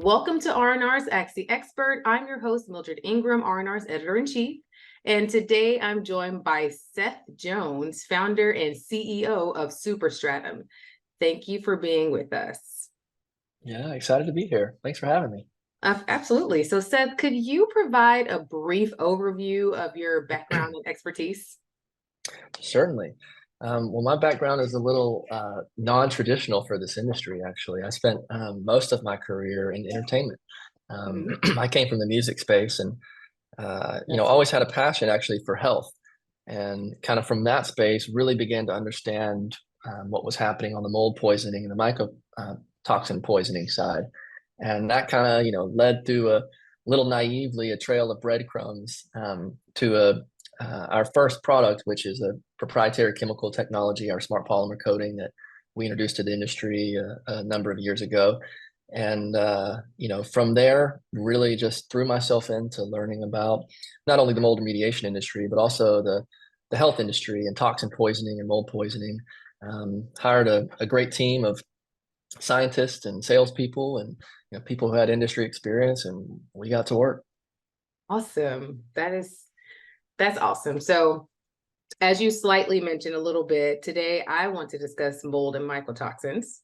Welcome to R&R's Ask the Expert. I'm your host, Mildred Ingram, R&R's editor-in-chief. And today I'm joined by Seth Jones, founder and CEO of Superstratum. Thank you for being with us. Yeah, excited to be here. Thanks for having me. Absolutely. So Seth, could you provide a brief overview of your background and expertise? Certainly. Well, my background is a little non-traditional for this industry, actually. I spent most of my career in entertainment. Mhm. I came from the music space and, That's always had a passion actually for health. And kind of from that space, really began to understand what was happening on the mold poisoning and the mycotoxin poisoning side. And that kind of, led through a little naively a trail of breadcrumbs to our first product, which is a proprietary chemical technology, our smart polymer coating that we introduced to the industry a number of years ago. And from there, really just threw myself into learning about not only the mold remediation industry, but also the health industry and toxin poisoning and mold poisoning. Hired a great team of scientists and salespeople and people who had industry experience, and we got to work. awesome. That's awesome. So as you slightly mentioned a little bit, today I want to discuss mold and mycotoxins,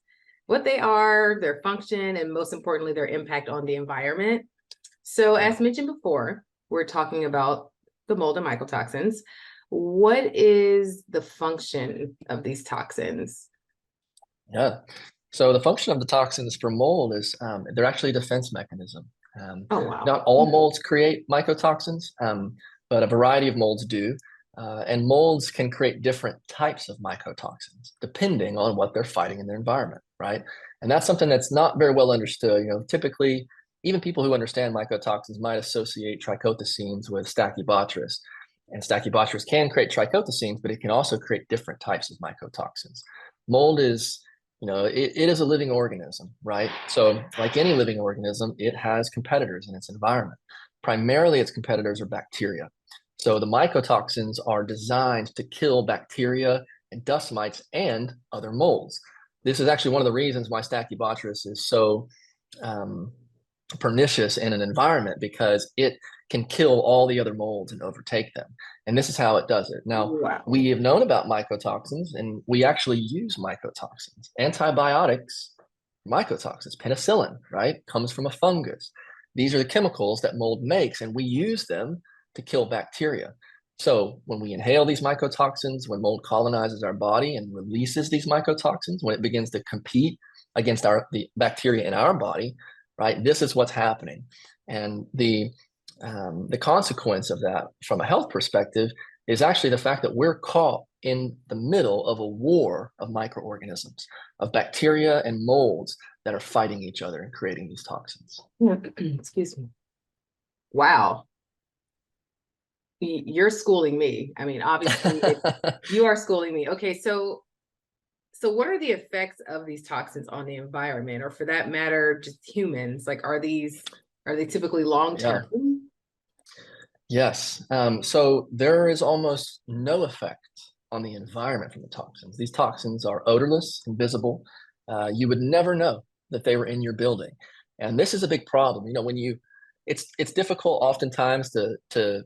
what they are, their function, and most importantly, their impact on the environment. So as mentioned before, we're talking about the mold and mycotoxins. What is the function of these toxins? Yeah. So the function of the toxins for mold is they're actually a defense mechanism. Oh, wow. Not all molds create mycotoxins, but a variety of molds do. And molds can create different types of mycotoxins depending on what they're fighting in their environment, right? And that's something that's not very well understood. Typically, even people who understand mycotoxins might associate trichothecenes with Stachybotrys. And Stachybotrys can create trichothecenes, but it can also create different types of mycotoxins. Mold is it is a living organism, right? So like any living organism, it has competitors in its environment. Primarily, its competitors are bacteria. So the mycotoxins are designed to kill bacteria and dust mites and other molds. This is actually one of the reasons why Stachybotrys is so um, pernicious in an environment, because it can kill all the other molds and overtake them. And this is how it does it. Now, Wow. we have known about mycotoxins, and we actually use mycotoxins. Antibiotics, mycotoxins, penicillin, right, comes from a fungus. These are the chemicals that mold makes, and we use them to kill bacteria. So when we inhale these mycotoxins, when mold colonizes our body and releases these mycotoxins, when it begins to compete against the bacteria in our body, right, this is what's happening. And the consequence of that from a health perspective is actually the fact that we're caught in the middle of a war of microorganisms, of bacteria and molds that are fighting each other and creating these toxins. Excuse me. Wow. You're schooling me. I mean, obviously, you are schooling me. Okay, so what are the effects of these toxins on the environment, or for that matter, just humans? Like, are they typically long Yeah. term? Yes. So there is almost no effect on the environment from the toxins. These toxins are odorless, invisible. You would never know that they were in your building. And this is a big problem. It's difficult oftentimes to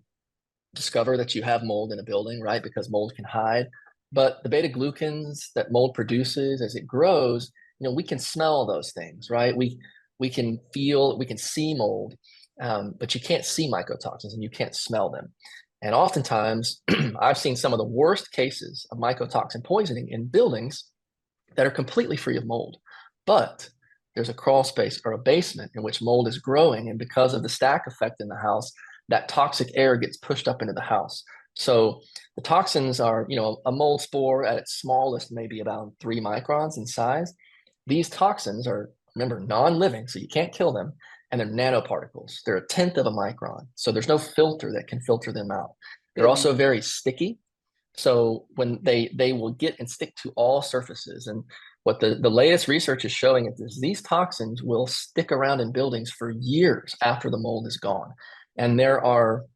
discover that you have mold in a building, right? Because mold can hide. But the beta glucans that mold produces as it grows, we can smell those things, right? We can feel, we can see mold, but you can't see mycotoxins and you can't smell them. And oftentimes, I've seen some of the worst cases of mycotoxin poisoning in buildings that are completely free of mold. But there's a crawl space or a basement in which mold is growing. And because of the stack effect in the house, that toxic air gets pushed up into the house. So the toxins are, a mold spore at its smallest, maybe about 3 microns in size. These toxins are, remember, non-living, so you can't kill them, and they're nanoparticles. They're a tenth of a micron, so there's no filter that can filter them out. They're Goodness. also very sticky, so when they will get and stick to all surfaces. And what the latest research is showing is these toxins will stick around in buildings for years after the mold is gone. And there are,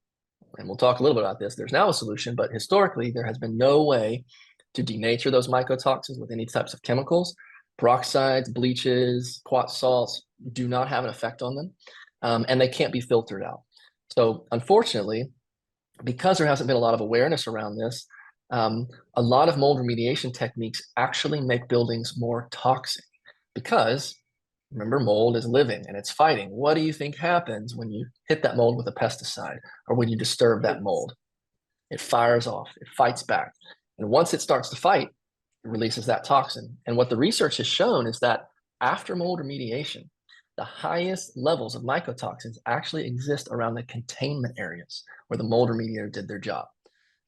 and we'll talk a little bit about this, there's now a solution, but historically there has been no way to denature those mycotoxins with any types of chemicals. Peroxides, bleaches, quartz salts, do not have an effect on them, and they can't be filtered out. So unfortunately, because there hasn't been a lot of awareness around this, a lot of mold remediation techniques actually make buildings more toxic because remember, mold is living and it's fighting. What do you think happens when you hit that mold with a pesticide or when you disturb that mold? It fires off, it fights back. And once it starts to fight, it releases that toxin. And what the research has shown is that after mold remediation, the highest levels of mycotoxins actually exist around the containment areas where the mold remediator did their job.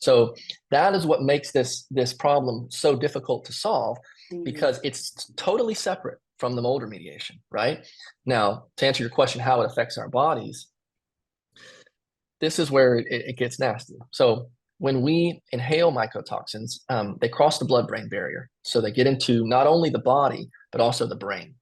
So that is what makes this problem so difficult to solve, because it's totally separate from the mold remediation, right? Now, to answer your question, how it affects our bodies, this is where it gets nasty. So when we inhale mycotoxins, they cross the blood-brain barrier. So they get into not only the body, but also the brain.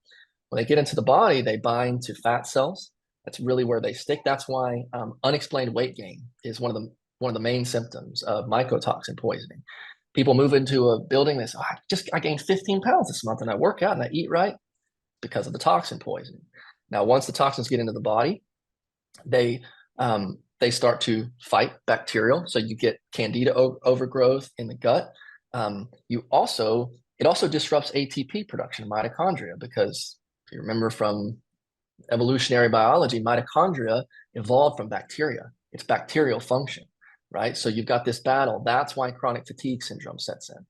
When they get into the body, they bind to fat cells. That's really where they stick. That's why unexplained weight gain is one of the main symptoms of mycotoxin poisoning. People move into a building, they say, oh, I gained 15 pounds this month and I work out and I eat right because of the toxin poisoning. Now, once the toxins get into the body, they start to fight bacterial. So you get candida overgrowth in the gut. It also disrupts ATP production in mitochondria, because if you remember from evolutionary biology, mitochondria evolved from bacteria. It's bacterial function, right? So you've got this battle. That's why chronic fatigue syndrome sets in.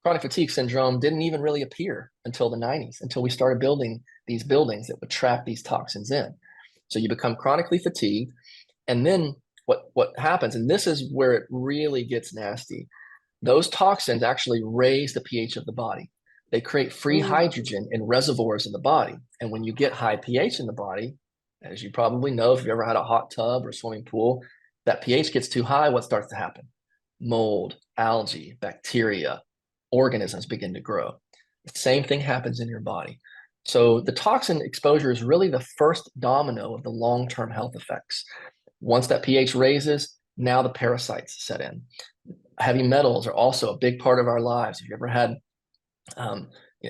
Chronic fatigue syndrome didn't even really appear until the 90s, until we started building these buildings that would trap these toxins in. So you become chronically fatigued. And then what happens, and this is where it really gets nasty, those toxins actually raise the pH of the body. They create free hydrogen in reservoirs in the body. And when you get high pH in the body, as you probably know, if you've ever had a hot tub or swimming pool, that pH gets too high, what starts to happen? Mold, algae, bacteria, organisms begin to grow. The same thing happens in your body. So the toxin exposure is really the first domino of the long-term health effects. Once that pH raises, now the parasites set in. Heavy metals are also a big part of our lives. If you ever had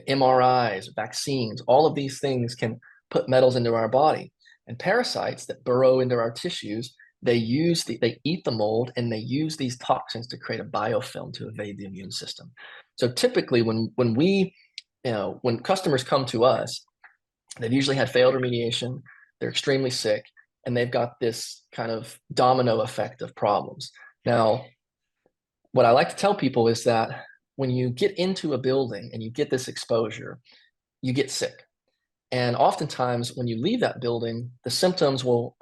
MRIs, vaccines, all of these things can put metals into our body. And parasites that burrow into our tissues, they eat the mold and they use these toxins to create a biofilm to evade the immune system. So typically when customers come to us, they've usually had failed remediation, they're extremely sick, and they've got this kind of domino effect of problems. Now, what I like to tell people is that when you get into a building and you get this exposure, you get sick. And oftentimes when you leave that building, the symptoms will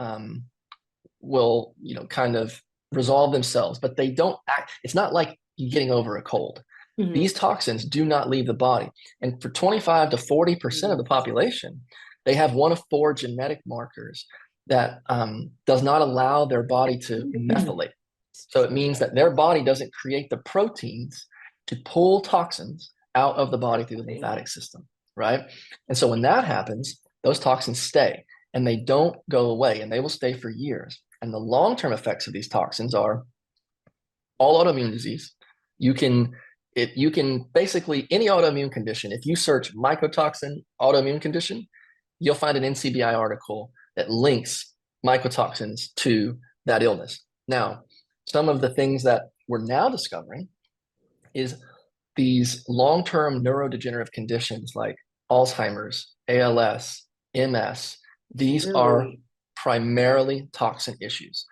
kind of resolve themselves, but they don't act. It's not like you getting over a cold. Mm-hmm. These toxins do not leave the body. And for 25 to 40% of the population, they have one of 4 genetic markers that does not allow their body to methylate. So it means that their body doesn't create the proteins to pull toxins out of the body through the lymphatic system, right? And so when that happens, those toxins stay and they don't go away, and they will stay for years. And the long-term effects of these toxins are all autoimmune disease. You can basically, any autoimmune condition, if you search mycotoxin autoimmune condition, you'll find an NCBI article that links mycotoxins to that illness. Now, some of the things that we're now discovering is these long-term neurodegenerative conditions like Alzheimer's, ALS, MS. These are primarily toxin issues.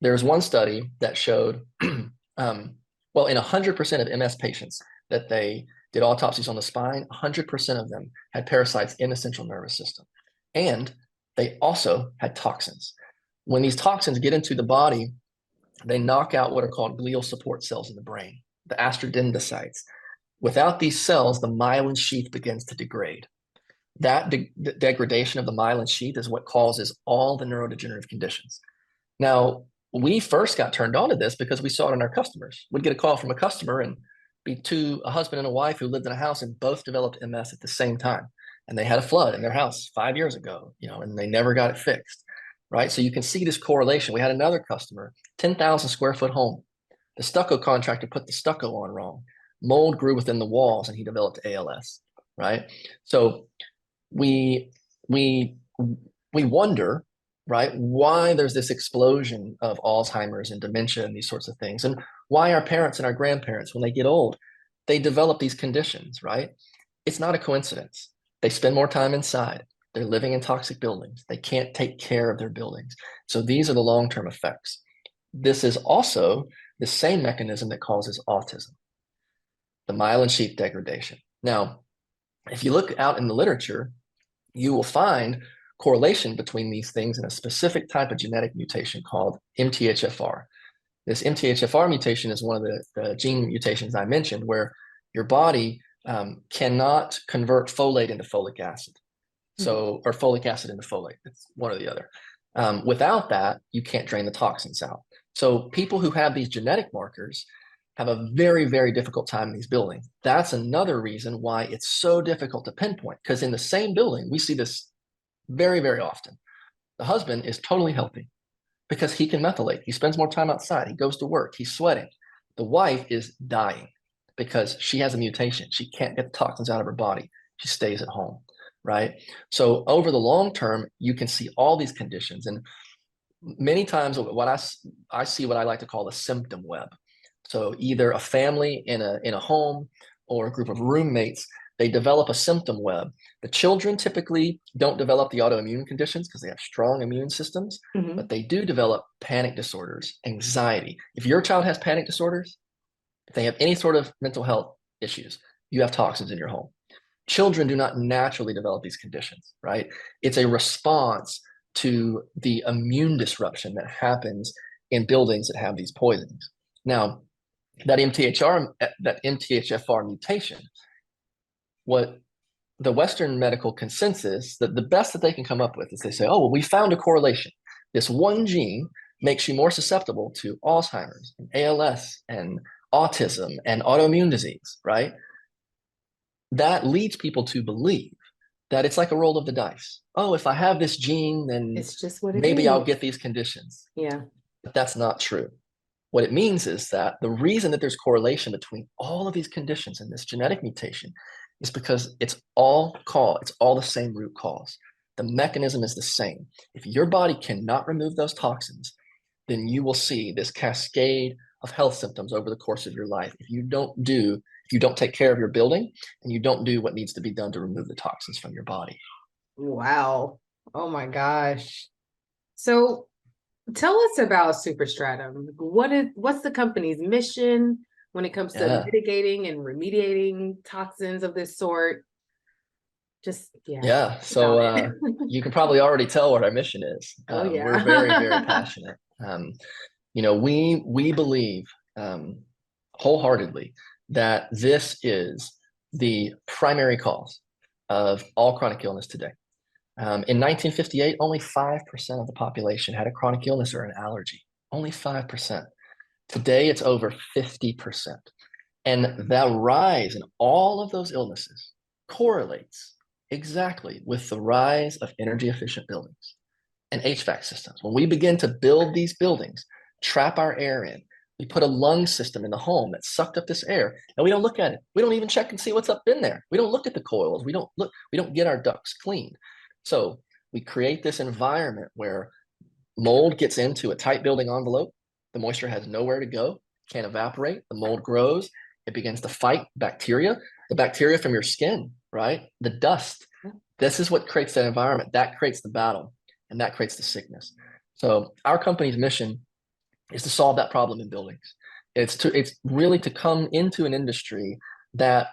There's one study that showed, in 100% of MS patients that they did autopsies on the spine, 100% of them had parasites in the central nervous system. And they also had toxins. When these toxins get into the body, they knock out what are called glial support cells in the brain, the astrodendrocytes. Without these cells, the myelin sheath begins to degrade. That degradation of the myelin sheath is what causes all the neurodegenerative conditions. Now, we first got turned on to this because we saw it in our customers. We'd get a call from a customer and be a husband and a wife who lived in a house and both developed MS at the same time. And they had a flood in their house 5 years ago, and they never got it fixed, right? So you can see this correlation. We had another customer, 10,000 square foot home. The stucco contractor put the stucco on wrong. Mold grew within the walls and he developed ALS, right? So we we wonder, right, why there's this explosion of Alzheimer's and dementia and these sorts of things, and why our parents and our grandparents, when they get old, they develop these conditions, right? It's not a coincidence. They spend more time inside. They're living in toxic buildings. They can't take care of their buildings. So these are the long-term effects. This is also the same mechanism that causes autism, the myelin sheath degradation. Now, if you look out in the literature, you will find correlation between these things in a specific type of genetic mutation called MTHFR. This MTHFR mutation is one of the gene mutations I mentioned where your body cannot convert folate into folic acid. So, or folic acid into folate. It's one or the other. Without that, you can't drain the toxins out. So people who have these genetic markers have a very, very difficult time in these buildings. That's another reason why it's so difficult to pinpoint, because in the same building, we see this very, very often. The husband is totally healthy because he can methylate. He spends more time outside. He goes to work. He's sweating. The wife is dying because she has a mutation. She can't get the toxins out of her body. She stays at home, right? So over the long term, you can see all these conditions. And many times what I see what I like to call a symptom web. So either a family in a home or a group of roommates, they develop a symptom web. The children typically don't develop the autoimmune conditions because they have strong immune systems, but they do develop panic disorders, anxiety. If your child has panic disorders, if they have any sort of mental health issues, you have toxins in your home. Children do not naturally develop these conditions, right? It's a response to the immune disruption that happens in buildings that have these poisons. Now, that MTHFR mutation, what the Western medical consensus, that the best that they can come up with is they say, oh, well, we found a correlation. This one gene makes you more susceptible to Alzheimer's and ALS and autism and autoimmune disease, right? That leads people to believe that it's like a roll of the dice. Oh, if I have this gene, then It's just what it maybe I'll is. get these conditions. Yeah. But that's not true. What it means is that the reason that there's correlation between all of these conditions and this genetic mutation is because it's all the same root cause. The mechanism is the same. If your body cannot remove those toxins, then you will see this cascade of health symptoms over the course of your life. If you don't take care of your building and you don't do what needs to be done to remove the toxins from your body. Wow. Oh my gosh. So tell us about Superstratum. What's the company's mission when it comes to Yeah. mitigating and remediating toxins of this sort? Just Yeah. about So it. you can probably already tell what our mission is. Oh We're very, very yeah. passionate. We believe wholeheartedly that this is the primary cause of all chronic illness today. In 1958, only 5% of the population had a chronic illness or an allergy. Only 5%. Today, it's over 50%. And that rise in all of those illnesses correlates exactly with the rise of energy efficient buildings and HVAC systems. When we begin to build these buildings, trap our air in, we put a lung system in the home that sucked up this air, and we don't look at it. We don't even check and see what's up in there. We don't look at the coils. We don't get our ducts cleaned. So we create this environment where mold gets into a tight building envelope. The moisture has nowhere to go, can't evaporate. The mold grows. It begins to fight bacteria, the bacteria from your skin, right? The dust. This is what creates that environment. That creates the battle, and that creates the sickness. So our company's mission is to solve that problem in buildings. It's really to come into an industry that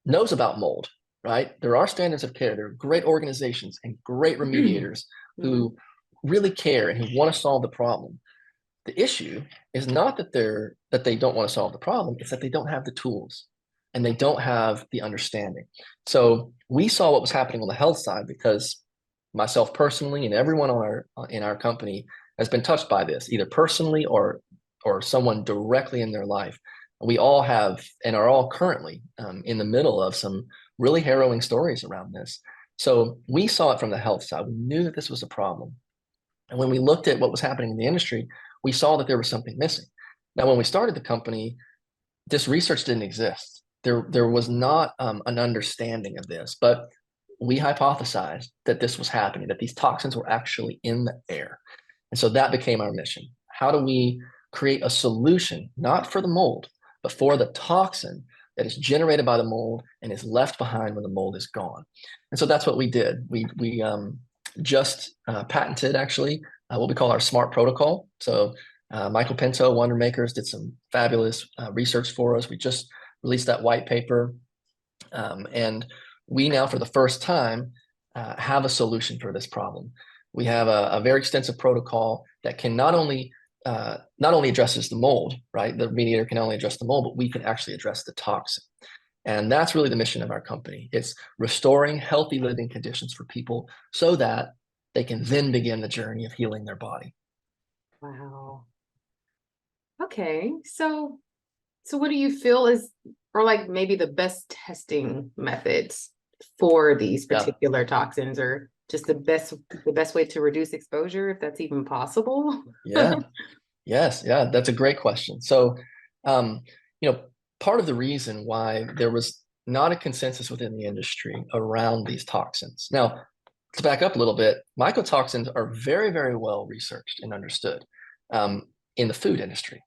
knows about mold, right? There are standards of care. There are great organizations and great remediators who really care and who want to solve the problem. The issue is not that they don't want to solve the problem, it's that they don't have the tools and they don't have the understanding. So we saw what was happening on the health side because myself personally and everyone in our company has been touched by this, either personally or someone directly in their life. We all have and are all currently in the middle of some really harrowing stories around this. So we saw it from the health side. We knew that this was a problem. And when we looked at what was happening in the industry, we saw that there was something missing. Now, when we started the company, this research didn't exist. There was not an understanding of this, but we hypothesized that this was happening, that these toxins were actually in the air. And so that became our mission. How do we create a solution, not for the mold, but for the toxin that is generated by the mold and is left behind when the mold is gone? And so that's what we did. We just patented, actually, what we call our SMART protocol. So Michael Pinto, Wonder Makers, did some fabulous research for us. We just released that white paper. And we now, for the first time, have a solution for this problem. We have a very extensive protocol that can not only addresses the mold, right? The mediator can only address the mold, but we can actually address the toxin. And that's really the mission of our company. It's restoring healthy living conditions for people so that they can then begin the journey of healing their body. Wow. Okay. So what do you feel is, or like maybe the best testing methods for these particular toxins, or just the best way to reduce exposure, if that's even possible? Yeah. Yes. Yeah. That's a great question. So, part of the reason why there was not a consensus within the industry around these toxins. Now, to back up a little bit, mycotoxins are very, very well researched and understood in the food industry.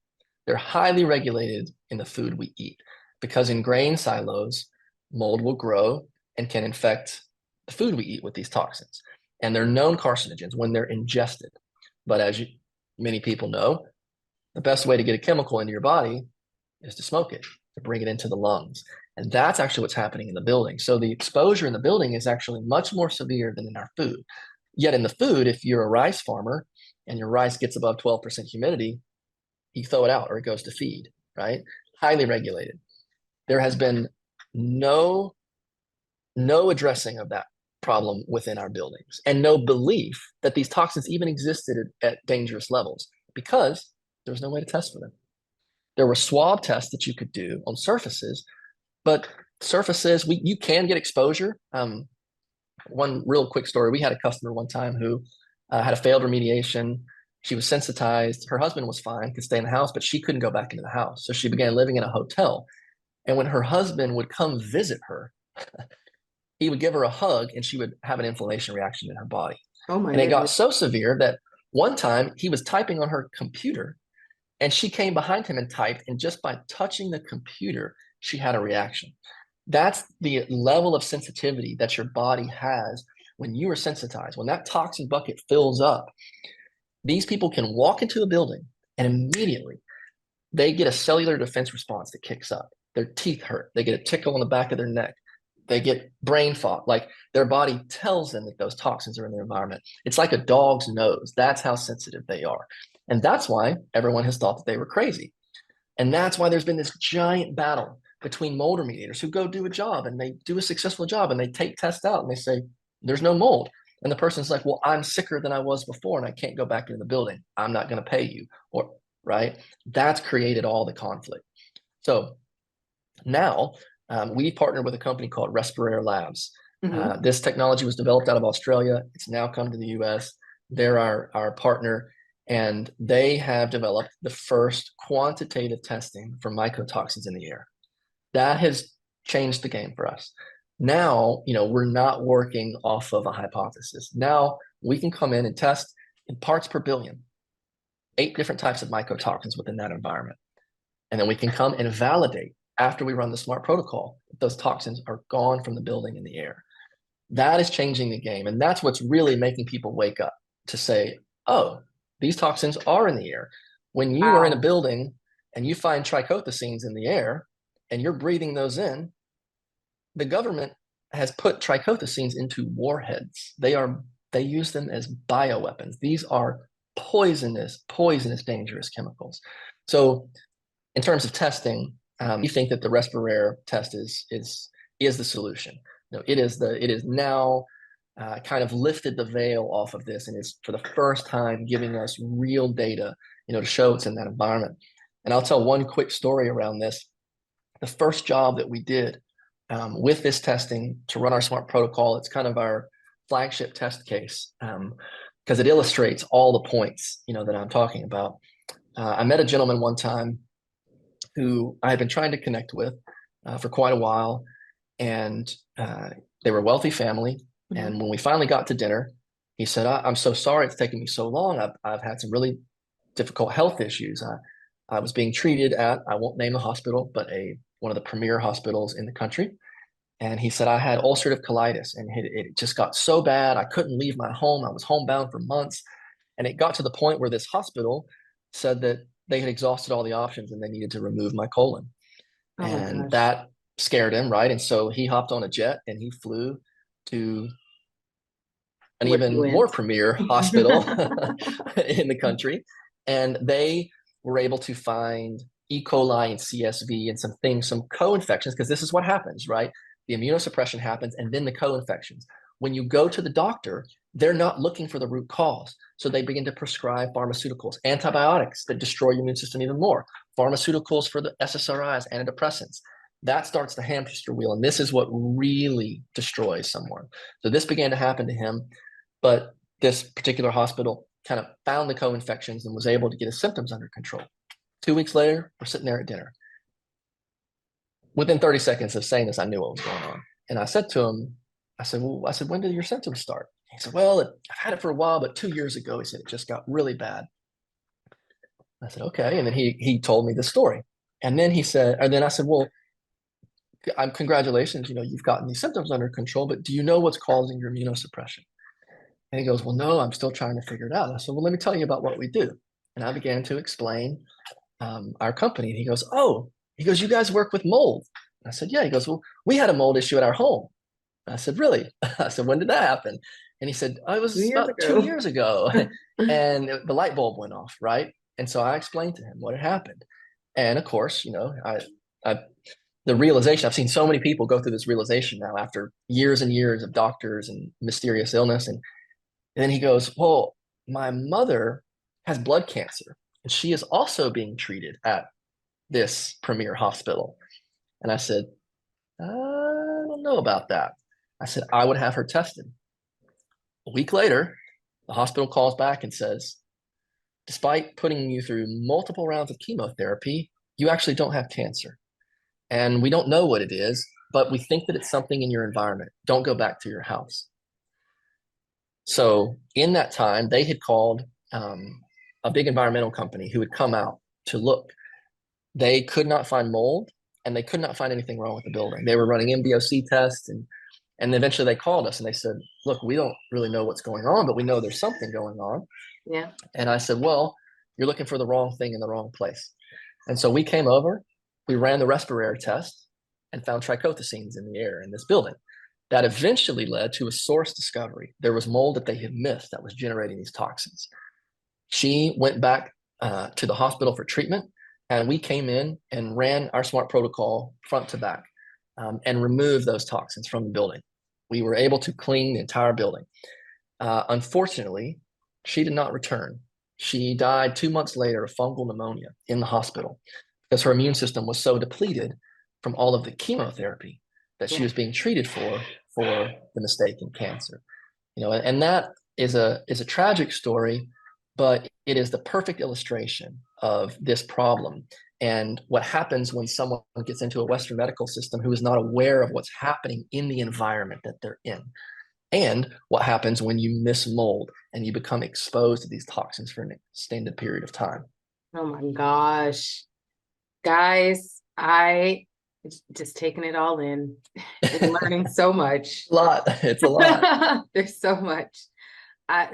They're highly regulated in the food we eat because in grain silos, mold will grow and can infect the food we eat with these toxins. And they're known carcinogens when they're ingested. But as many people know, the best way to get a chemical into your body is to smoke it, to bring it into the lungs. And that's actually what's happening in the building. So the exposure in the building is actually much more severe than in our food. Yet in the food, if you're a rice farmer and your rice gets above 12% humidity, you throw it out or it goes to feed, right? Highly regulated. There has been no addressing of that problem within our buildings and no belief that these toxins even existed at dangerous levels because there was no way to test for them. There were swab tests that you could do on surfaces, but surfaces, you can get exposure. One real quick story, we had a customer one time who had a failed remediation. She was sensitized. Her husband was fine, could stay in the house, but she couldn't go back into the house. So she began living in a hotel. And when her husband would come visit her, he would give her a hug and she would have an inflammation reaction in her body. Oh my And it got goodness. so severe that one time he was typing on her computer and she came behind him and typed, and just by touching the computer, she had a reaction. That's the level of sensitivity that your body has when you are sensitized. When that toxin bucket fills up, these people can walk into a building and immediately they get a cellular defense response that kicks up. Their teeth hurt. They get a tickle on the back of their neck. They get brain fog. Like their body tells them that those toxins are in their environment. It's like a dog's nose. That's how sensitive they are. And that's why everyone has thought that they were crazy. And that's why there's been this giant battle between mold remediators who go do a job and they do a successful job and they take tests out and they say, there's no mold. And the person's like, well, I'm sicker than I was before and I can't go back into the building. I'm not going to pay you. Or, right? That's created all the conflict. So now we partnered with a company called Respirare Labs. Mm-hmm. This technology was developed out of Australia. It's now come to the US. They're our partner, and they have developed the first quantitative testing for mycotoxins in the air. That has changed the game for us. Now, we're not working off of a hypothesis. Now we can come in and test in parts per billion, 8 different types of mycotoxins within that environment. And then we can come and validate after we run the SMART protocol that those toxins are gone from the building in the air. That is changing the game. And that's what's really making people wake up to say, oh, these toxins are in the air. When you are in a Wow. building and you find trichothecenes in the air and you're breathing those in, the government has put trichothecenes into warheads. They use them as bioweapons. These are poisonous, dangerous chemicals. So in terms of testing, we think that the Respirare test is the solution. It is now kind of lifted the veil off of this, and is for the first time giving us real data, to show it's in that environment. And I'll tell one quick story around this. The first job that we did with this testing to run our SMART protocol, it's kind of our flagship test case because it illustrates all the points, that I'm talking about. I met a gentleman one time who I had been trying to connect with for quite a while. And They were a wealthy family. Mhm. And when we finally got to dinner, he said, I'm so sorry it's taken me so long. I've had some really difficult health issues. I was being treated at, I won't name the hospital, but one of the premier hospitals in the country. And he said, I had ulcerative colitis and it just got so bad. I couldn't leave my home. I was homebound for months. And it got to the point where this hospital said that they had exhausted all the options and they needed to remove my colon. Oh my And gosh. that scared him, right? And so he hopped on a jet and he flew to an Where you even more went. premier hospital in the country. And they were able to find E. coli and CSV and some things, some co-infections, because this is what happens, right? The immunosuppression happens and then the co-infections. When you go to the doctor, they're not looking for the root cause. So they begin to prescribe pharmaceuticals, antibiotics that destroy your immune system even more, pharmaceuticals for the SSRIs, antidepressants. That starts the hamster wheel. And this is what really destroys someone. So this began to happen to him. But this particular hospital kind of found the co-infections and was able to get his symptoms under control. 2 weeks later, we're sitting there at dinner. Within 30 seconds of saying this, I knew what was going on. And I said to him, I said, when did your symptoms start? He said, well, I've had it for a while, but 2 years ago, he said, it just got really bad. I said, okay. And then he told me the story. And then I said, well, congratulations, you've gotten these symptoms under control, but do you know what's causing your immunosuppression? And he goes, well, no, I'm still trying to figure it out. I said, well, let me tell you about what we do. And I began to explain our company. And he goes, oh, you guys work with mold. I said, yeah. He goes, well, we had a mold issue at our home. I said, really? I said, when did that happen? And he said, oh, it Two was years about 2 ago. years ago. And the light bulb went off, right? And so I explained to him what had happened. And of course, I the realization, I've seen so many people go through this realization now after years and years of doctors and mysterious illness. And then he goes, well, my mother has blood cancer and she is also being treated at this premier hospital. And I said, I don't know about that. I said, I would have her tested. A week later, the hospital calls back and says, despite putting you through multiple rounds of chemotherapy, you actually don't have cancer. And we don't know what it is, but we think that it's something in your environment. Don't go back to your house. So in that time, they had called a big environmental company who would come out to look. They could not find mold and they could not find anything wrong with the building. They were running MBOC tests and eventually they called us and they said, look, we don't really know what's going on, but we know there's something going on. Yeah. And I said, well, you're looking for the wrong thing in the wrong place. And so we came over, we ran the respirator test and found trichothecenes in the air in this building. That eventually led to a source discovery. There was mold that they had missed that was generating these toxins. She went back to the hospital for treatment, and we came in and ran our smart protocol front to back and removed those toxins from the building. We were able to clean the entire building. Unfortunately, she did not return. She died 2 months later of fungal pneumonia in the hospital because her immune system was so depleted from all of the chemotherapy that she Yeah. was being treated for the mistaken cancer. And that is a tragic story, but it is the perfect illustration of this problem and what happens when someone gets into a Western medical system who is not aware of what's happening in the environment that they're in, and what happens when you miss mold and you become exposed to these toxins for an extended period of time. Oh my gosh. Guys, I just taking it all in and learning so much. A lot. It's a lot. There's so much.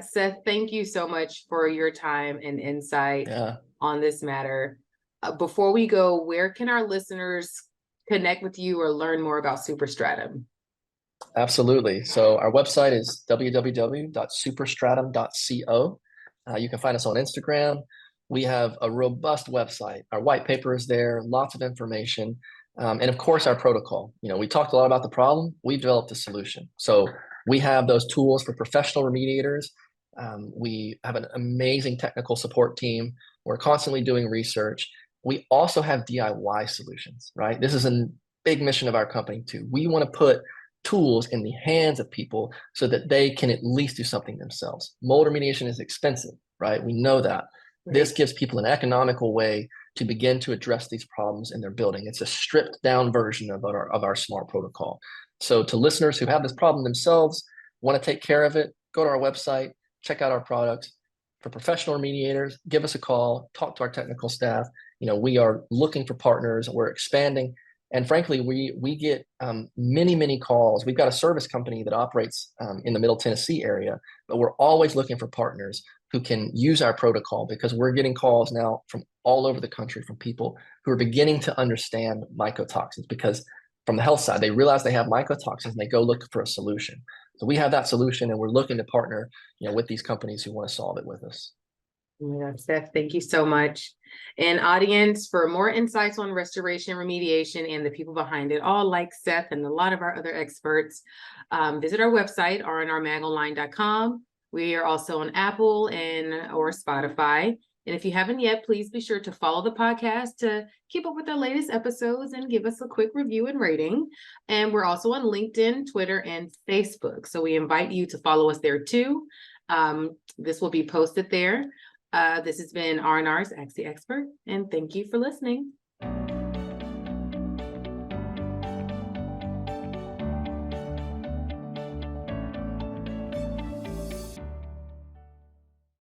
Seth, thank you so much for your time and insight Yeah. on this matter. Before we go, where can our listeners connect with you or learn more about Superstratum? Absolutely. So our website is www.superstratum.co. You can find us on Instagram. We have a robust website. Our white paper is there, lots of information. And of course, our protocol. We talked a lot about the problem. We've developed a solution. So we have those tools for professional remediators. We have an amazing technical support team. We're constantly doing research. We also have DIY solutions, right? This is a big mission of our company too. We want to put tools in the hands of people so that they can at least do something themselves. Mold remediation is expensive, right? We know that. Right. This gives people an economical way to begin to address these problems in their building. It's a stripped down version of our smart protocol. So to listeners who have this problem themselves, want to take care of it, go to our website, check out our products. For professional remediators, give us a call, talk to our technical staff. We are looking for partners. We're expanding. And frankly, we get many calls. We've got a service company that operates in the Middle Tennessee area, but we're always looking for partners who can use our protocol, because we're getting calls now from all over the country from people who are beginning to understand mycotoxins, because from the health side, they realize they have mycotoxins and they go look for a solution. So we have that solution, and we're looking to partner, with these companies who want to solve it with us. Yeah, Seth, thank you so much. And audience, for more insights on restoration, remediation, and the people behind it, all like Seth and a lot of our other experts, visit our website, rnrmagonline.com. We are also on Apple or Spotify. And if you haven't yet, please be sure to follow the podcast to keep up with our latest episodes and give us a quick review and rating. And we're also on LinkedIn, Twitter, and Facebook. So we invite you to follow us there too. This will be posted there. This has been R&R's Ask the Expert, and thank you for listening.